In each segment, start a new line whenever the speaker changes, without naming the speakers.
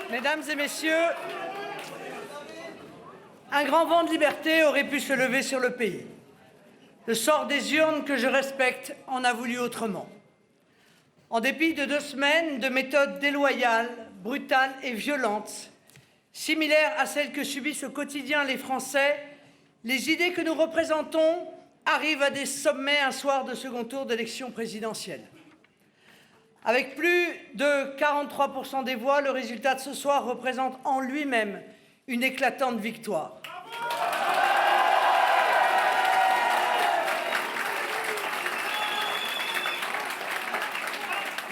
Mesdames et messieurs, un grand vent de liberté aurait pu se lever sur le pays. Le sort des urnes, que je respecte, en a voulu autrement. En dépit de 2 semaines de méthodes déloyales, brutales et violentes, similaires à celles que subissent au quotidien les Français, les idées que nous représentons arrivent à des sommets un soir de second tour d'élection présidentielle. Avec plus de 43% des voix, le résultat de ce soir représente en lui-même une éclatante victoire.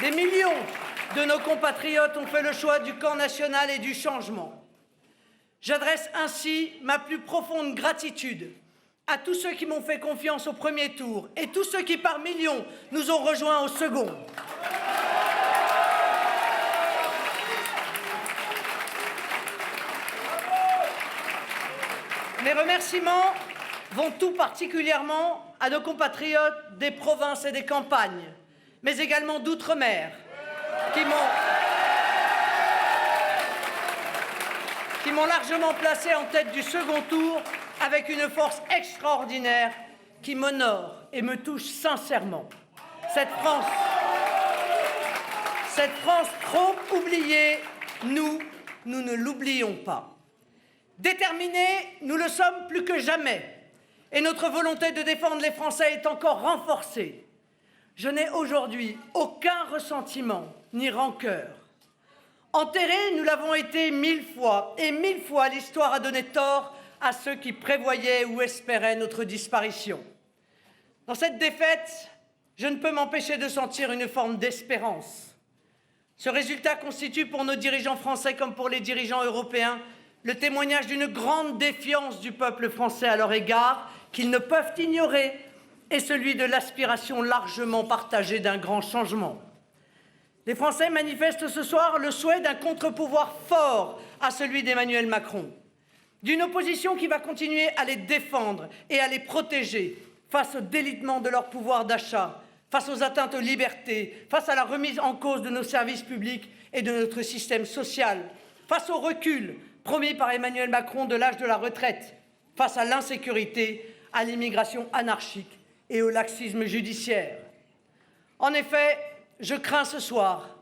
Des millions de nos compatriotes ont fait le choix du camp national et du changement. J'adresse ainsi ma plus profonde gratitude à tous ceux qui m'ont fait confiance au premier tour et tous ceux qui, par millions, nous ont rejoints au second. Mes remerciements vont tout particulièrement à nos compatriotes des provinces et des campagnes, mais également d'outre-mer, qui m'ont largement placé en tête du second tour avec une force extraordinaire qui m'honore et me touche sincèrement. Cette France trop oubliée, nous ne l'oublions pas. Déterminés, nous le sommes plus que jamais, et notre volonté de défendre les Français est encore renforcée. Je n'ai aujourd'hui aucun ressentiment ni rancœur. Enterrés, nous l'avons été 1000 fois, et 1000 fois l'histoire a donné tort à ceux qui prévoyaient ou espéraient notre disparition. Dans cette défaite, je ne peux m'empêcher de sentir une forme d'espérance. Ce résultat constitue pour nos dirigeants français comme pour les dirigeants européens le témoignage d'une grande défiance du peuple français à leur égard qu'ils ne peuvent ignorer, et celui de l'aspiration largement partagée d'un grand changement. Les Français manifestent ce soir le souhait d'un contre-pouvoir fort à celui d'Emmanuel Macron, d'une opposition qui va continuer à les défendre et à les protéger face au délitement de leur pouvoir d'achat, face aux atteintes aux libertés, face à la remise en cause de nos services publics et de notre système social, face au recul promis par Emmanuel Macron de l'âge de la retraite, face à l'insécurité, à l'immigration anarchique et au laxisme judiciaire. En effet, je crains ce soir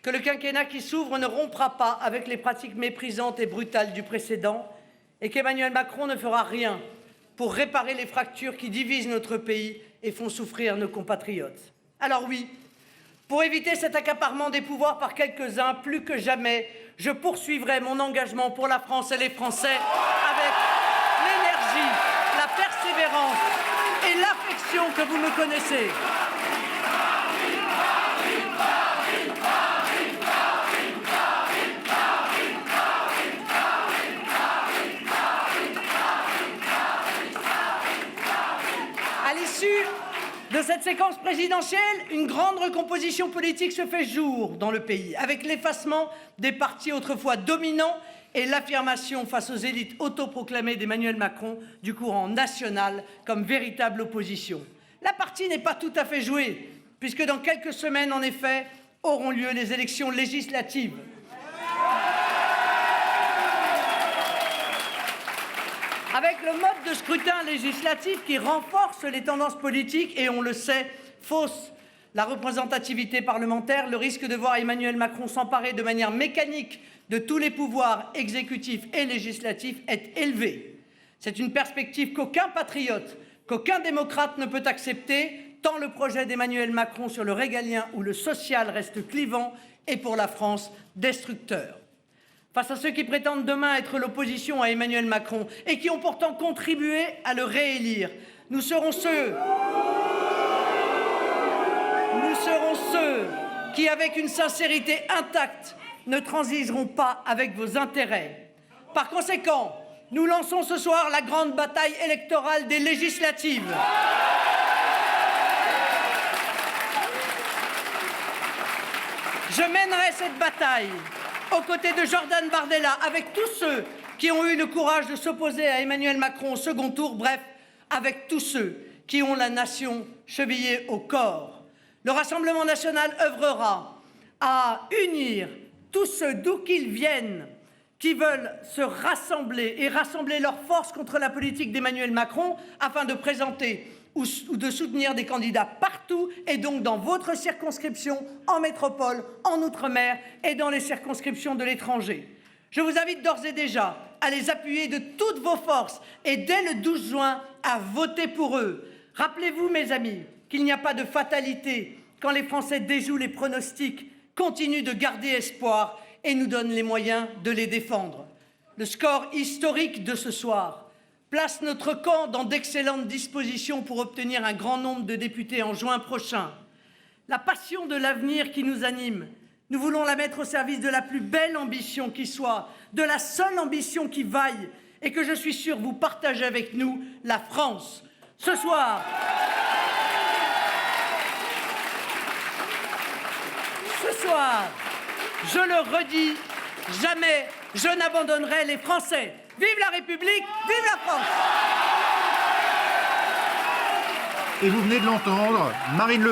que le quinquennat qui s'ouvre ne rompra pas avec les pratiques méprisantes et brutales du précédent et qu'Emmanuel Macron ne fera rien pour réparer les fractures qui divisent notre pays et font souffrir nos compatriotes. Alors oui, pour éviter cet accaparement des pouvoirs par quelques-uns, plus que jamais, je poursuivrai mon engagement pour la France et les Français avec l'énergie, la persévérance et l'affection que vous me connaissez. À l'issue de cette séquence présidentielle, une grande recomposition politique se fait jour dans le pays, avec l'effacement des partis autrefois dominants et l'affirmation face aux élites autoproclamées d'Emmanuel Macron du courant national comme véritable opposition. La partie n'est pas tout à fait jouée, puisque dans quelques semaines, en effet, auront lieu les élections législatives. Avec le mode de scrutin législatif qui renforce les tendances politiques et, on le sait, fausse la représentativité parlementaire, le risque de voir Emmanuel Macron s'emparer de manière mécanique de tous les pouvoirs exécutifs et législatifs est élevé. C'est une perspective qu'aucun patriote, qu'aucun démocrate ne peut accepter, tant le projet d'Emmanuel Macron sur le régalien ou le social reste clivant et pour la France destructeur. Face à ceux qui prétendent demain être l'opposition à Emmanuel Macron et qui ont pourtant contribué à le réélire, nous serons ceux qui, avec une sincérité intacte, ne transigeront pas avec vos intérêts. Par conséquent, nous lançons ce soir la grande bataille électorale des législatives. Je mènerai cette bataille aux côtés de Jordan Bardella, avec tous ceux qui ont eu le courage de s'opposer à Emmanuel Macron au second tour, bref, avec tous ceux qui ont la nation chevillée au corps. Le Rassemblement national œuvrera à unir tous ceux d'où qu'ils viennent qui veulent se rassembler et rassembler leurs forces contre la politique d'Emmanuel Macron afin de présenter ou de soutenir des candidats partout et donc dans votre circonscription, en métropole, en Outre-mer et dans les circonscriptions de l'étranger. Je vous invite d'ores et déjà à les appuyer de toutes vos forces et dès le 12 juin à voter pour eux. Rappelez-vous, mes amis, qu'il n'y a pas de fatalité quand les Français déjouent les pronostics, continuent de garder espoir et nous donnent les moyens de les défendre. Le score historique de ce soir place notre camp dans d'excellentes dispositions pour obtenir un grand nombre de députés en juin prochain. La passion de l'avenir qui nous anime, nous voulons la mettre au service de la plus belle ambition qui soit, de la seule ambition qui vaille et que je suis sûr vous partagez avec nous, la France. Ce soir, je le redis, jamais je n'abandonnerai les Français. Vive la République, vive la France!
Et vous venez de l'entendre, Marine Le